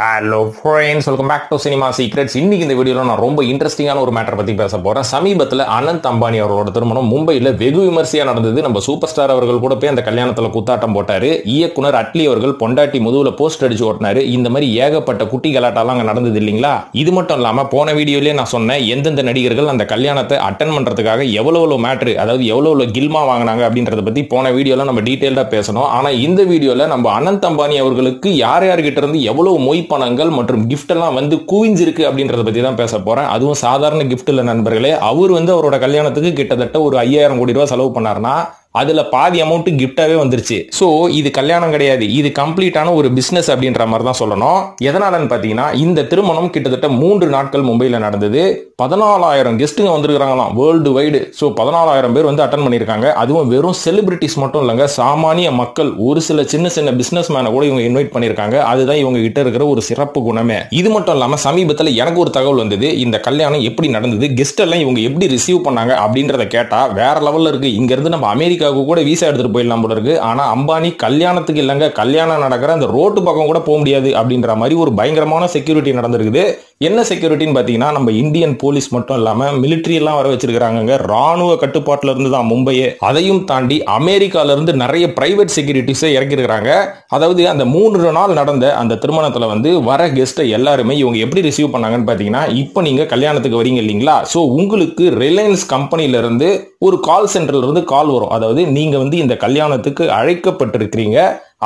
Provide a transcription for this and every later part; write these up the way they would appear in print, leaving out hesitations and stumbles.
Hello friends, welcome back to cinema secrets. இன்னைக்கு இந்த வீடியோல நான் ரொம்ப இன்ட்ரெஸ்டிங்கான ஒரு மேட்டர் பத்தி பேச போறேன். சமீபத்தில் அனந்த் அம்பானி அவரோட திருமணம் மும்பையில் வெகு விமர்சையா நடந்தது. நம்ம சூப்பர் ஸ்டார் அவர்கள் கூட போய் அந்த கல்யாணத்துல குத்தாட்டம் போட்டாரு. இயக்குனர் அட்லி அவர்கள் பொண்டாட்டி முதுகுல போஸ்ட் அடிச்சு ஓட்டினாரு. இந்த மாதிரி ஏகப்பட்ட குட்டி கலாட்டாலாம் அங்க நடந்தது இல்லைங்களா? இது மட்டும் இல்லாம போன வீடியோலயே நான் சொன்னேன் எந்தெந்த நடிகர்கள் அந்த கல்யாணத்தை அட்டன் பண்றதுக்காக எவ்வளவு மேட்ரு, அதாவது எவ்வளவு கில்மா வாங்கினாங்க அப்படின்றத பத்தி போன வீடியோல நம்ம டீடைல்டா பேசணும். ஆனா இந்த வீடியோல நம்ம அனந்த் அம்பானி அவர்களுக்கு யார் யார்கிட்ட இருந்து எவ்வளவு மொய் பணங்கள் மற்றும் கிஃப்ட் எல்லாம் வந்து குவிஞ்சிருக்கு அப்படின்றத பத்தி தான் பேச போறேன். அதுவும் சாதாரண கிஃப்ட் இல்ல நண்பர்களே. அவர் வந்து அவரோட கல்யாணத்துக்கு கிட்டத்தட்ட ஒரு 5000 கோடி ரூபாய் செலவு பண்ணாருன்னா அதுல பாதி அமௌண்ட் கிஃப்டாவே வந்துருச்சு. சோ இது கல்யாணம் கிடையாது, இது கம்ப்ளீட்டான ஒரு பிசினஸ் அப்படின்ற மாதிரி தான் சொல்லணும். எதனாலன்னு பாத்தீங்கன்னா இந்த திருமணம் கிட்டத்தட்ட 3 நாட்கள் மும்பைல நடந்தது. 14,000 கெஸ்ட்டுங்க வந்திருக்காங்களாம் வேர்ல்டு வைடு. சோ 14,000 பேர் வந்து அட்டன் பண்ணிருக்காங்க. அதுவும் வெறும் செலிபிரிட்டிஸ் மட்டும் இல்லங்க, சாமானிய மக்கள், ஒரு சில சின்ன சின்ன பிசினஸ் மேன கூட இவங்க இன்வைட் பண்ணிருக்காங்க. அதுதான் இவங்க கிட்ட இருக்கிற ஒரு சிறப்பு குணமே. இது மட்டும் இல்லாம சமீபத்தில் எனக்கு ஒரு தகவல் வந்தது. இந்த கல்யாணம் எப்படி நடந்தது, கெஸ்ட் எல்லாம் இவங்க எப்படி ரிசீவ் பண்ணாங்க அப்படின்றத கேட்டா வேற லெவல்ல இருக்கு. இங்க இருந்து நம்ம அமெரிக்காவுக்கு கூட வீசா எடுத்துட்டு போயிடலாம் போல இருக்கு. ஆனா அம்பானி கல்யாணத்துக்கு இல்லங்க, கல்யாணம் நடக்கிற அந்த ரோட்டு பக்கம் கூட போக முடியாது அப்படின்ற மாதிரி ஒரு பயங்கரமான செக்யூரிட்டி நடந்திருக்குது. என்ன செக்யூரிட்டின்னு பாத்தீங்கன்னா நம்ம இந்தியன் போலீஸ் மட்டும் இல்லாம மிலிட்டரி எல்லாம் வர வச்சிருக்காங்க. ராணுவ கட்டுப்பாட்டுல இருந்து தான் மும்பையே. அதையும் தாண்டி அமெரிக்கால இருந்து நிறைய பிரைவேட் செக்யூரிட்டிஸ் இறக்கி இருக்காங்க. அதாவது அந்த 3 நாள் நடந்த அந்த திருமணத்துல வந்து வர கெஸ்ட் எல்லாருமே இவங்க எப்படி ரிசீவ் பண்ணாங்கன்னு பாத்தீங்கன்னா, இப்போ நீங்க கல்யாணத்துக்கு வரீங்க இல்லீங்களா, சோ உங்களுக்கு ரிலையன்ஸ் கம்பெனில இருந்து ஒரு கால் சென்டர்ல இருந்து கால் வரும். அதாவது நீங்க வந்து இந்த கல்யாணத்துக்கு அழைக்கப்பட்டிருக்கிறீங்க,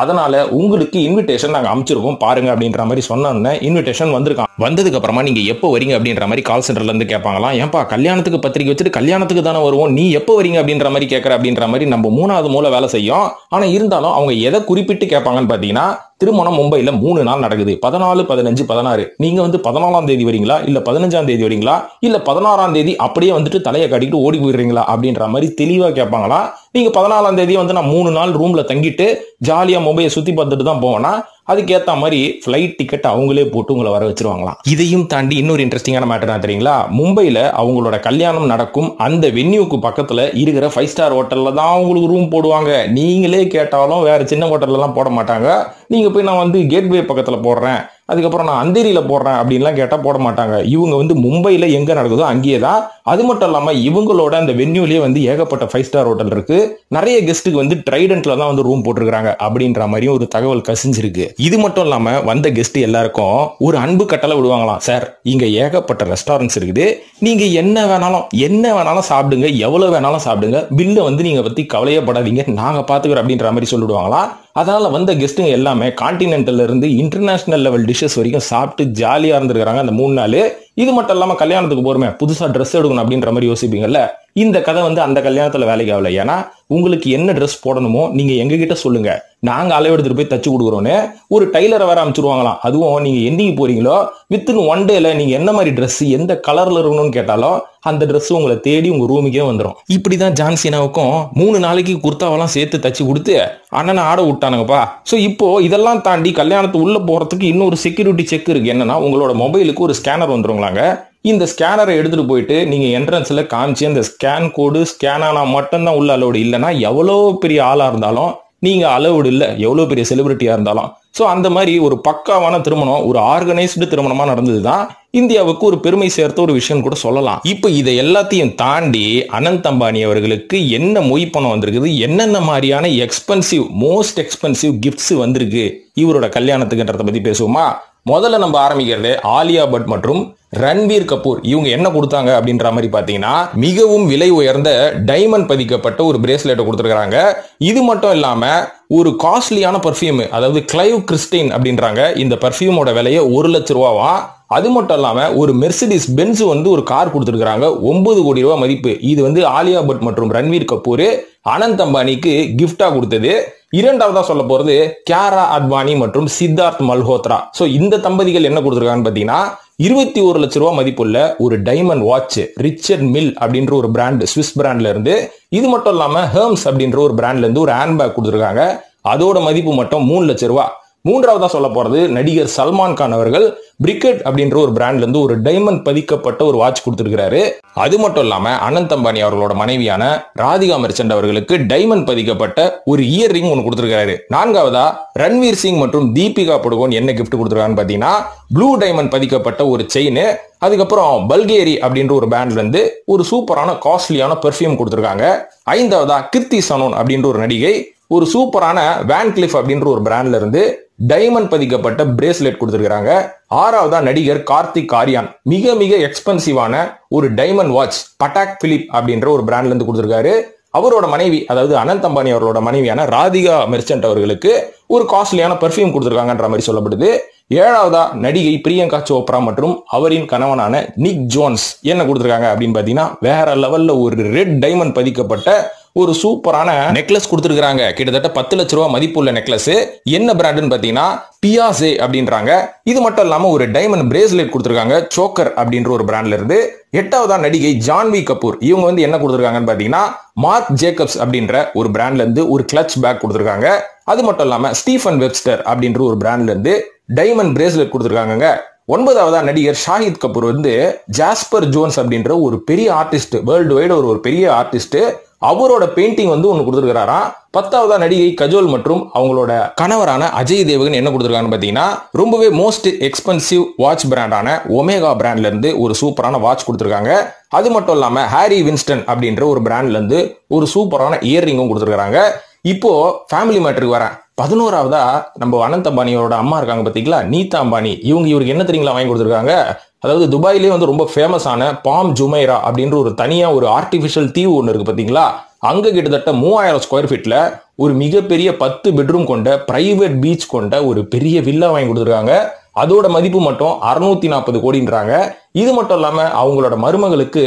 அதனால உங்களுக்கு இன்விடேஷன் நாங்க அமைச்சிருக்கோம் பாருங்க அப்படின்ற மாதிரி சொன்ன இன்விடேஷன் வந்திருக்கான். வந்ததுக்கு அப்புறமா நீங்க எப்போ வரீங்க அப்படின்ற மாதிரி கால் சென்டர்ல இருந்து கேட்பாங்களாம். ஏன்பா கல்யாணத்துக்கு பத்திரிக்கை வச்சுட்டு கல்யாணத்துக்கு தானே வருவோம், நீ எப்போ வரீங்க அப்படின்ற மாதிரி கேட்கற அப்படின்ற மாதிரி நம்ம 3வது மூல வேலை செய்யும். ஆனா இருந்தாலும் அவங்க எதை குறிப்பிட்டு கேட்பாங்கன்னு பாத்தீங்கன்னா, திருமணம் மும்பைல 3 நாள் நடக்குது, 14, 15, 16. நீங்க வந்து 14ஆம் தேதி வரீங்களா, இல்ல 15ஆம் தேதி வரீங்களா, இல்ல 16ஆம் தேதி அப்படியே வந்துட்டு தலையை காட்டிட்டு ஓடி போயிடுறீங்களா அப்படின்ற மாதிரி தெளிவா கேட்பாங்களா. நீங்க 14ஆம் தேதி வந்து நான் 3 நாள் ரூம்ல தங்கிட்டு ஜாலியா மும்பையை சுத்தி பார்த்துட்டு தான் போவேன்னா அதுக்கேற்ற மாதிரி பிளைட் டிக்கெட் அவங்களே போட்டு உங்களை வர வச்சிருவாங்களாம். இதையும் தாண்டி இன்னொரு இன்ட்ரெஸ்டிங்கான மேட்டர் தான் தெரியுங்களா, மும்பைல அவங்களோட கல்யாணம் நடக்கும் அந்த வென்யூக்கு பக்கத்துல இருக்கிற 5 ஸ்டார் ஹோட்டல்ல தான் அவங்களுக்கு ரூம் போடுவாங்க. நீங்களே கேட்டாலும் வேற சின்ன ஹோட்டல்ல எல்லாம் போட மாட்டாங்க. நீங்க போய் நான் வந்து கேட்வே பக்கத்துல போடுறேன், அதுக்கப்புறம் நான் அந்தேரியில போடுறேன் அப்படின்லாம் கேட்டா போட மாட்டாங்க. இவங்க வந்து மும்பைல எங்க நடக்குதோ அங்கேயே தான். அது மட்டும் இல்லாம இவங்களோட அந்த வென்யூலயே வந்து ஏகப்பட்ட 5 ஸ்டார் ஹோட்டல் இருக்கு. நிறைய கெஸ்ட்டுக்கு வந்து ட்ரைடன்ட்ல தான் வந்து ரூம் போட்டிருக்காங்க அப்படின்ற மாதிரியும் ஒரு தகவல் கசிஞ்சிருக்கு. இது மட்டும் இல்லாம வந்த கெஸ்ட் எல்லாருக்கும் ஒரு அன்பு கட்டளை விடுவாங்களாம். சார், இங்க ஏகப்பட்ட ரெஸ்டாரண்ட்ஸ் இருக்குது, நீங்க என்ன வேணாலும் சாப்பிடுங்க, எவ்வளவு வேணாலும் சாப்பிடுங்க, பில்ல வந்து நீங்க பத்தி கவலையே படாதீங்க, நாங்க பாத்துக்கிறோம் அப்படின்ற மாதிரி சொல்லிடுவாங்களாம். அதனால வந்த கெஸ்ட்டுங்க எல்லாமே கான்டினென்டல்ல இருந்து இன்டர்நேஷனல் லெவல் டிஷஸ் வரைக்கும் சாப்பிட்டு ஜாலியா இருந்திருக்காங்க அந்த 3 நாள். இது மட்டும் இல்லாம கல்யாணத்துக்கு போறமே புதுசா ட்ரெஸ் எடுக்கணும் அப்படின்ற மாதிரி யோசிப்பீங்கல்ல, இந்த கதை வந்து அந்த கல்யாணத்துல வேலைக்கு ஆகல. ஏன்னா உங்களுக்கு என்ன ட்ரெஸ் போடணுமோ நீங்க எங்க கிட்ட சொல்லுங்க, நாங்க அளவு எடுத்துட்டு போய் தச்சு கொடுக்குறோன்னு ஒரு டைலரை வேற அமைச்சிருவாங்களாம். அதுவும் நீங்க என்னைக்கு போறீங்களோ வித்தின் 1 டேல நீங்க என்ன மாதிரி ட்ரெஸ் எந்த கலர்ல இருக்கணும்னு கேட்டாலும் அந்த ட்ரெஸ் உங்களை தேடி உங்க ரூமுக்கே வந்துடும். இப்படிதான் ஜான்சினாவுக்கும் 3 நாளைக்கு குர்த்தாவெல்லாம் சேர்த்து தச்சு கொடுத்து அண்ணனை ஆட விட்டானுங்கப்பா. சோ இப்போ இதெல்லாம் தாண்டி கல்யாணத்து உள்ள போறதுக்கு இன்னொரு செக்யூரிட்டி செக் இருக்கு. என்னன்னா உங்களோட மொபைலுக்கு ஒரு ஸ்கேனர் வந்துருங்களாங்க. இந்த ஸ்கேனரை எடுத்துட்டு போயிட்டு நீங்க என்ட்ரன்ஸ்ல காமிச்சு அந்த ஸ்கேன் கோடு ஸ்கேன் ஆனா மட்டும்தான் உள்ள அலோடு. இல்லைன்னா எவ்வளவு பெரிய ஆளா இருந்தாலும் நீங்க அலோடு இல்ல, எவ்வளவு பெரிய செலிபிரிட்டியா இருந்தாலும். சோ அந்த மாதிரி ஒரு பக்காவான திருமணம், ஒரு ஆர்கனைஸ்டு திருமணமா நடந்ததுதான் இந்தியாவுக்கு ஒரு பெருமை சேர்த்த ஒரு விஷயம் கூட சொல்லலாம். இப்போ இதை எல்லாத்தையும் தாண்டி அனந்த் அம்பானி அவர்களுக்கு என்ன மொய் பணம் வந்திருக்குது, என்னென்ன மாதிரியான மோஸ்ட் எக்ஸ்பென்சிவ் கிஃப்ட்ஸ் வந்திருக்கு இவரோட கல்யாணத்துக்குன்றத பத்தி பேசுவோமா. முதல்ல நம்ம ஆரம்பிக்கிறது ஆலியா பட் மற்றும் ரன்வீர் கபூர். இவங்க என்ன கொடுத்தாங்க அப்படின்ற மாதிரி பாத்தீங்கன்னா, மிகவும் விலை உயர்ந்த டைமண்ட் பதிக்கப்பட்ட ஒரு பிரேஸ்லெட் கொடுத்திருக்காங்க. இது மட்டும் இல்லாம ஒரு காஸ்ட்லியான பர்ஃபியூம், அதாவது கிளைவ் கிறிஸ்டைன் அப்படின்றாங்க. இந்த பர்ஃபியூமோட விலையை 1 லட்சம் ரூபாவா. அது மட்டும் இல்லாம ஒரு மெர்சிடிஸ் பென்ஸ் வந்து ஒரு கார் கொடுத்திருக்காங்க, 9 கோடி ரூபாய் மதிப்பு. இது வந்து ஆலியா பட் மற்றும் ரன்வீர் கபூர் அனந்த் அம்பானிக்கு கிஃப்டா கொடுத்தது. இரண்டாவதா சொல்ல போறது கியாரா அத்வானி மற்றும் சித்தார்த் மல்ஹோத்ரா. சோ இந்த தம்பதிகள் என்ன கொடுத்திருக்காங்கன்னு பாத்தீங்கன்னா, 21 லட்சம் ரூபாய் மதிப்புள்ள ஒரு டைமண்ட் வாட்ச் ரிச்சர்ட் மில் அப்படின்ற ஒரு பிராண்ட், ஸ்விஸ் பிராண்ட்ல இருந்து. இது மட்டும் இல்லாம ஹெர்ம்ஸ் அப்படின்ற ஒரு பிராண்ட்ல இருந்து ஒரு ஹேண்ட்பேக் கொடுத்திருக்காங்க. அதோட மதிப்பு மட்டும் 3 லட்சம் ரூபாய். மூன்றாவதா சொல்ல போறது நடிகர் சல்மான் கான் அவர்கள் பிரிக்கெட் அப்படின்ற ஒரு பிராண்ட்ல இருந்து ஒரு டைமண்ட் பதிக்கப்பட்ட ஒரு வாட்ச் கொடுத்திருக்காரு. அது மட்டும் இல்லாம அனந்த் அம்பானி அவர்களோட மனைவியான ராதிகா மெர்ச்சன்ட் அவர்களுக்கு டைமண்ட் பதிக்கப்பட்ட ஒரு இயர் ரிங் ஒன்று கொடுத்திருக்காரு. நான்காவதா ரன்வீர் சிங் மற்றும் தீபிகா படுகோன் என்ன கிஃப்ட் கொடுத்திருக்காங்கன்னு பாத்தீங்கன்னா ப்ளூ டைமண்ட் பதிக்கப்பட்ட ஒரு செயின், அதுக்கப்புறம் பல்கேரி அப்படின்ற ஒரு பிராண்ட்ல இருந்து ஒரு சூப்பரான காஸ்ட்லியான பெர்ஃபியூம் கொடுத்திருக்காங்க. ஐந்தாவதா கிருத்தி சனோன் அப்படின்ற ஒரு நடிகை ஒரு சூப்பரான வேன் கிளிஃப் அப்படின்ற ஒரு பிராண்ட்ல இருந்து டைமண்ட் பதிக்கப்பட்ட பிரேஸ்லெட் கொடுத்திருக்காங்க. ஆறாவதா நடிகர் கார்த்திக் ஆரியான் மிக மிக எக்ஸ்பென்சிவான ஒரு டைமண்ட் வாட்ச் பட்டாக் பிலிப் அப்படின்ற ஒரு பிராண்ட்ல இருந்து கொடுத்திருக்காரு. அவரோட மனைவி, அதாவது அனந்த் அம்பானி அவர்களோட மனைவியான ராதிகா மெர்ச்சன்ட் அவர்களுக்கு ஒரு காஸ்ட்லியான பெர்ஃபியூம் கொடுத்திருக்காங்கன்ற மாதிரி சொல்லப்படுது. ஏழாவதா நடிகை பிரியங்கா சோப்ரா மற்றும் அவரின் கணவனான நிக் ஜோன்ஸ் என்ன கொடுத்திருக்காங்க அப்படின்னு பாத்தீங்கன்னா வேற லெவல்ல ஒரு ரெட் டைமண்ட் பதிக்கப்பட்ட ஒரு சூப்பரான நெக்லஸ் கொடுத்திருக்காங்க. கிட்டத்தட்ட 10 லட்ச ரூபாய் மதிப்புள்ள நெக்லஸ். என்ன பிராண்ட்னு பாத்தீங்கன்னா பியாசே அப்படின்றாங்க. இது மட்டும் இல்லாம ஒரு டைமண்ட் பிரேஸ்லெட் கொடுத்திருக்காங்க சோக்கர் அப்படின்ற ஒரு பிராண்ட்ல இருந்து. எட்டாவதா நடிகை ஜான்வி கபூர், இவங்க வந்து என்ன கொடுத்திருக்காங்கன்னு பாத்தீங்கன்னா மார்க் ஜேக்கப்ஸ் அப்படின்ற ஒரு பிராண்ட்ல இருந்து ஒரு கிளட்ச் பேக் கொடுத்திருக்காங்க. அது மட்டும் இல்லாம ஸ்டீஃபன் வெப்ஸ்டர் அப்படின்ற ஒரு பிராண்ட்ல இருந்து டைமண்ட் பிரேஸ்லெட் கொடுத்திருக்காங்க. ஒன்பதாவதா நடிகர் ஷாஹித் கபூர் வந்து ஜாஸ்பர் ஜோன்ஸ் அப்படின்ற ஒரு பெரிய ஆர்டிஸ்ட், வேர்ல்டு வைடு ஒரு பெரிய ஆர்டிஸ்ட், அவரோட பெயிண்டிங் வந்து ஒன்னு கொடுத்திருக்காராம். பத்தாவதா நடிகை கஜோல் மற்றும் அவங்களோட கணவரான அஜய் தேவகன் என்ன கொடுத்திருக்காங்கன்னு பாத்தீங்கன்னா ரொம்பவே மோஸ்ட் எக்ஸ்பென்சிவ் வாட்ச் பிராண்டான ஒமேகா பிராண்ட்ல இருந்து ஒரு சூப்பரான வாட்ச் கொடுத்திருக்காங்க. அது மட்டும் இல்லாம ஹாரி வின்ஸ்டன் அப்படின்ற ஒரு பிராண்ட்ல இருந்து ஒரு சூப்பரான இயர் ரிங்கும் கொடுத்திருக்காங்க. இப்போ ஃபேமிலி மேட்டருக்கு வரேன். 11ஆவதா நம்ம அனந்த் அம்பானியோட அம்மா இருக்காங்க பாத்தீங்களா, நீதா அம்பானி, இவருக்கு என்ன தெரியுங்களா வாங்கி கொடுத்திருக்காங்க? அதாவது துபாயிலே வந்து ரொம்ப ஃபேமஸான பாம் ஜுமைரா அப்படின்ற ஒரு தனியா ஒரு ஆர்டிபிஷியல் தீவு ஒன்று இருக்கு பாத்தீங்களா, அங்க கிட்டத்தட்ட 3000 ஸ்கொயர் ஃபீட்ல ஒரு மிகப்பெரிய 10 பெட்ரூம் கொண்ட பிரைவேட் பீச் கொண்ட ஒரு பெரிய வில்லா வாங்கி கொடுத்திருக்காங்க. அதோட மதிப்பு மட்டும் 640 கோடின்றாங்க. இது மட்டும் இல்லாம அவங்களோட மருமகளுக்கு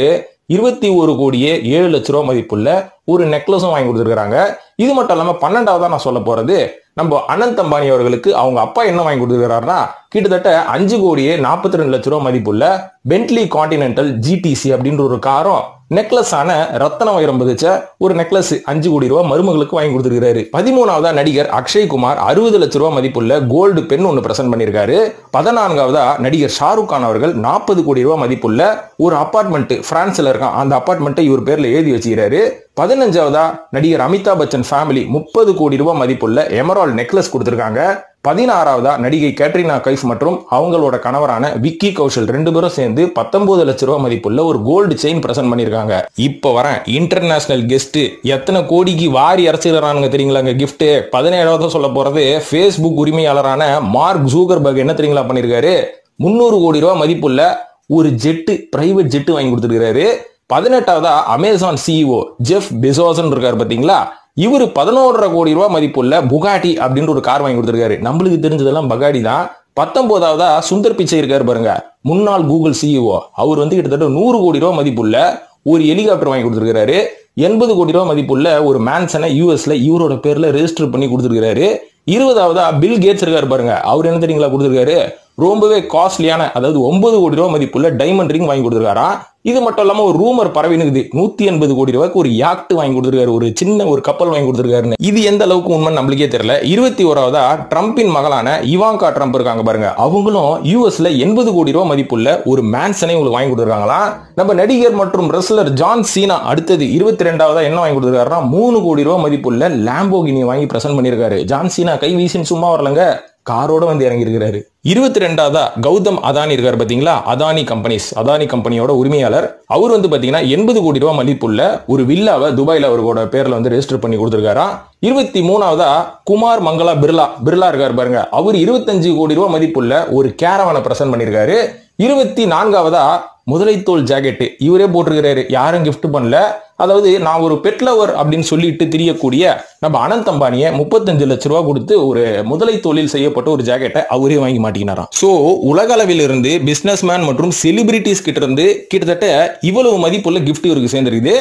21 கோடியே 7 லட்ச ரூபாய் மதிப்புள்ள ஒரு நெக்லஸும் வாங்கி கொடுத்திருக்காங்க. இது மட்டும் இல்லாம 12ஆவதா நான் சொல்ல போறது, நம்ம அனந்த் அம்பானி அவர்களுக்கு அவங்க அப்பா என்ன வாங்கி கொடுத்திருக்காருன்னா கிட்டத்தட்ட 5 கோடியே 42 லட்ச ரூபாய் மதிப்புள்ள பென்ட்லி கான்டினென்டல் ஜிடிசி அப்படின்ற ஒரு காரும் நெக்லஸ் ஆன ரத்தன வைரம் பதிச்ச ஒரு நெக்லஸ் 5 கோடி ரூபாய் மருமகளுக்கு வாங்கி கொடுத்திருக்காரு. 13ஆவதா நடிகர் அக்ஷய் குமார் 60 லட்ச ரூபாய் மதிப்புள்ள கோல்டு பென் ஒன்று பிரசன்ட் பண்ணியிருக்காரு. 14ஆவதா நடிகர் ஷாருக் கான் அவர்கள் 40 கோடி ரூபாய் மதிப்புள்ள ஒரு அபார்ட்மெண்ட் பிரான்ஸ்ல இருக்கான், அந்த அபார்ட்மெண்ட்டை இவர் பேர்ல எழுதி வச்சுக்கிறாரு. 15ஆவதா நடிகர் அமிதாப் பச்சன் ஃபேமிலி 30 கோடி ரூபாய் மதிப்புள்ள எமரால்ட் நெக்லஸ் கொடுத்திருக்காங்க. 16ஆவதா நடிகை கேட்ரினா கைஃப் மற்றும் அவங்களோட கணவரான விக்கி கௌஷல் 2 பேரும் சேர்ந்து 19 லட்ச ரூபாய் மதிப்புள்ள ஒரு கோல்டு செயின் பிரசன்ட் பண்ணிருக்காங்க. இப்ப வரேன் இன்டர்நேஷனல் கெஸ்ட் எத்தனை கோடிக்கு வாரி அரைச்சிடறானுங்க தெரியுங்களாங்க கிஃப்ட். 17ஆவதா சொல்ல போறது ஃபேஸ்புக் உரிமையாளரான மார்க் ஜூகர்பர்க் என்ன தெரியுங்களா பண்ணிருக்காரு, 300 கோடி ரூபாய் மதிப்புள்ள ஒரு ஜெட்டு, பிரைவேட் ஜெட்டு வாங்கி கொடுத்திருக்காரு. 18ஆவதா அமேசான் சிஇஓ ஜெஃப் பெசோஸ் இருக்காரு பாத்தீங்களா, இவரு 11.5 கோடி ரூபாய் மதிப்புள்ள புகாட்டி அப்படின்ற ஒரு கார் வாங்கி கொடுத்திருக்காரு. நம்மளுக்கு தெரிஞ்சதெல்லாம் பகாடி தான். 19ஆவதா சுந்தர் பிச்சை இருக்காரு பாருங்க, முன்னாள் கூகுள் சிஇஓ, அவர் வந்து கிட்டத்தட்ட 100 கோடி ரூபாய் மதிப்புள்ள ஒரு ஹெலிகாப்டர் வாங்கி கொடுத்திருக்காரு. 80 கோடி ரூபாய் மதிப்புள்ள ஒரு மேன்சனை யூஎஸ்ல இவரோட பேர்ல ரெஜிஸ்டர் பண்ணி கொடுத்திருக்காரு. 20ஆவதா பில் கேட்ஸ் இருக்காரு பாருங்க, அவர் என்ன தெரியுங்களா கொடுத்திருக்காரு, ரொம்பவே காஸ்ட்லியான, அதாவது 9 கோடி ரூபாய் மதிப்புள்ள டைமண்ட் ரிங் வாங்கி கொடுத்திருக்காராம். இது மட்டும் இல்லாம ஒரு ரூமர் பரவினுக்குது 180 கோடி ரூபாய்க்கு ஒரு யாக்ட் வாங்கி கொடுத்திருக்காரு, ஒரு சின்ன ஒரு கப்பல் வாங்கி கொடுத்திருக்காரு. இது எந்த அளவுக்கு உண்மை நம்மளுக்கே தெரியல. 21ஆவதா ட்ரம்பின் மகளான இவாங்கா ட்ரம்ப் இருக்காங்க பாருங்க, அவங்களும் யூஎஸ்ல 80 கோடி ரூபாய் மதிப்புள்ள ஒரு மேன்சனை உங்களுக்கு வாங்கி கொடுத்திருக்காங்களாம். நம்ம நடிகர் மற்றும் ரெஸ்லர் ஜான் சீனா அடுத்தது 22ஆவதா என்ன வாங்கி கொடுத்திருக்காருன்னா 3 கோடி ரூபாய் மதிப்புள்ள லாம்போகினி வாங்கி பிரசன்ட் பண்ணிருக்காரு. ஜான் சீனா கை வீசின்னு சும்மா வரலங்க, காரோட வந்து இறங்கி இருக்கிறாரு. 22ஆவதா கௌதம் அதானி இருக்காரு பாத்தீங்களா, அதானி கம்பெனியோட உரிமையாளர், அவர் வந்து பாத்தீங்கன்னா 80 கோடி ரூபாய் மதிப்புள்ள ஒரு வில்லாவை துபாயில அவரோட பேர்ல வந்து ரெஜிஸ்டர் பண்ணி கொடுத்திருக்காராம். 23ஆவதா குமார் மங்களா பிர்லா இருக்காரு பாருங்க, அவர் 25 கோடி ரூபாய் மதிப்புள்ள ஒரு கேரவானை பிரசன்ட் பண்ணிருக்காரு. 24ஆவதா முதலைத்தோல் ஜாக்கெட் இவரே போட்டிருக்கிறாரு, யாரும் கிஃப்ட் பண்ணல. அதாவது நான் ஒரு பெட் லவர் அப்படின்னு சொல்லிட்டு தெரியக்கூடிய நம்ம அனந்த் அம்பானியை 35 லட்ச ரூபாய் கொடுத்து ஒரு முதலை தோலில் செய்யப்பட்ட ஒரு ஜாக்கெட்டை அவரே வாங்கி மாட்டிக்கினாராம். சோ உலக அளவில் இருந்து பிசினஸ் மேன் மற்றும் செலிபிரிட்டிஸ் கிட்ட இருந்து கிட்டத்தட்ட இவ்வளவு மதிப்புள்ள கிஃப்ட் இவருக்கு சேர்ந்திருக்குது.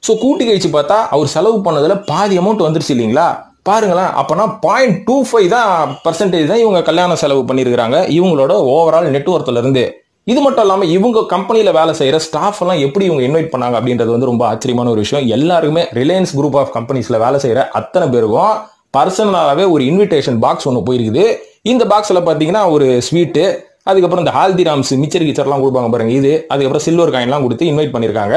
சோ கூட்டி கழிச்சு பார்த்தா அவர் செலவு பண்ணதுல பாதி அமௌண்ட் வந்துருச்சு இல்லைங்களா, பாருங்களேன். அப்பனா 0.25 தான் இவங்க கல்யாண செலவு பண்ணிருக்காங்க இவங்களோட ஓவரால் நெட்வொர்க்ல இருந்து. இது மட்டும் இல்லாம இவங்க கம்பெனில வேலை செய்யற ஸ்டாஃப் எல்லாம் எப்படி இவங்க இன்வைட் பண்ணாங்க அப்படின்றது வந்து ரொம்ப ஆச்சரியமான ஒரு விஷயம். எல்லாருக்குமே ரிலையன்ஸ் குரூப் ஆஃப் கம்பெனிஸ்ல வேலை செய்யற அத்தனை பேருக்கும் பர்சனலாவே ஒரு இன்விடேஷன் பாக்ஸ் ஒன்று போயிருக்குது. இந்த பாக்ஸ்ல பாத்தீங்கன்னா ஒரு ஸ்வீட்டு, அதுக்கப்புறம் இந்த ஹால்திராம்ஸ் மிச்சர் கிச்சர்லாம் கொடுப்பாங்க பாருங்க இது, அதுக்கப்புறம் சில்வர் காயின்லாம் கொடுத்து இன்வைட் பண்ணிருக்காங்க.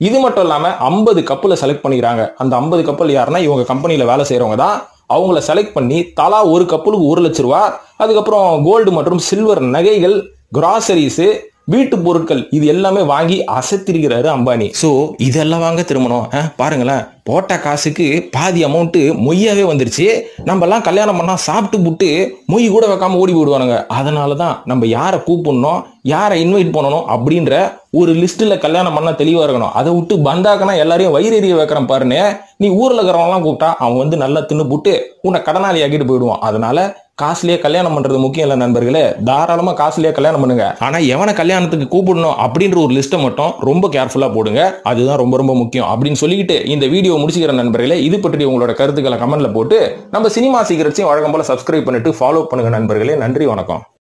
இது மட்டும் இல்லாம 50 கப்பல செலக்ட் பண்ணிக்கிறாங்க. அந்த 50 கப்பல் யாருன்னா இவங்க கம்பெனில வேலை செய்யறவங்க தான். அவங்கள செலக்ட் பண்ணி தலா ஒரு கப்பலுக்கு 1 லட்சம் ரூபாய், அதுக்கப்புறம் கோல்டு மற்றும் சில்வர் நகைகள், கிராசரிஸ், வீட்டு பொருட்கள் இது எல்லாமே வாங்கி அசத்திருக்கிறாரு அம்பானி. சோ இதெல்லாம் வாங்க திருமணம் பாருங்களேன், போட்ட காசுக்கு பாதி அமௌண்ட் மொய்யாவே வந்துருச்சு. நம்ம எல்லாம் கல்யாணம் பண்ணா சாப்பிட்டு புட்டு மொய் கூட வைக்காம ஓடி போயிடுவானுங்க. அதனாலதான் நம்ம யாரை கூப்பிடணும், யாரை இன்வைட் பண்ணணும் அப்படின்ற ஒரு லிஸ்ட்ல கல்யாணம் பண்ணா தெளிவா இருக்கணும். அதை விட்டு பந்தாக்கனா எல்லாரையும் வயிறெறிய வைக்கிறேன் பாருன்னு நீ ஊர்ல இருக்கிறவங்களாம் கூப்பிட்டா அவன் வந்து நல்லா தின்னு புட்டு உன்னை கடனாளி ஆக்கிட்டு போயிடுவான். அதனால காசுலயே கல்யாணம் பண்றது முக்கியம் இல்ல நண்பர்களே, தாராளமா காசுலயே கல்யாணம் பண்ணுங்க. ஆனா எவனை கல்யாணத்துக்கு கூப்பிடணும் அப்படின்ற ஒரு லிஸ்ட்டை மட்டும் ரொம்ப கேர்ஃபுல்லா போடுங்க. அதுதான் ரொம்ப ரொம்ப முக்கியம் அப்படின்னு சொல்லிக்கிட்டு இந்த வீடியோ முடிச்சுக்கிற நண்பர்களே, இது பற்றி உங்களோட கருத்துக்களை கமெண்ட்ல போட்டு நம்ம சினிமா சீக்ரெட்ஸையும் வழக்கம் போல சப்ஸ்கிரைப் பண்ணிட்டு ஃபாலோ பண்ணுங்க நண்பர்களே. நன்றி, வணக்கம்.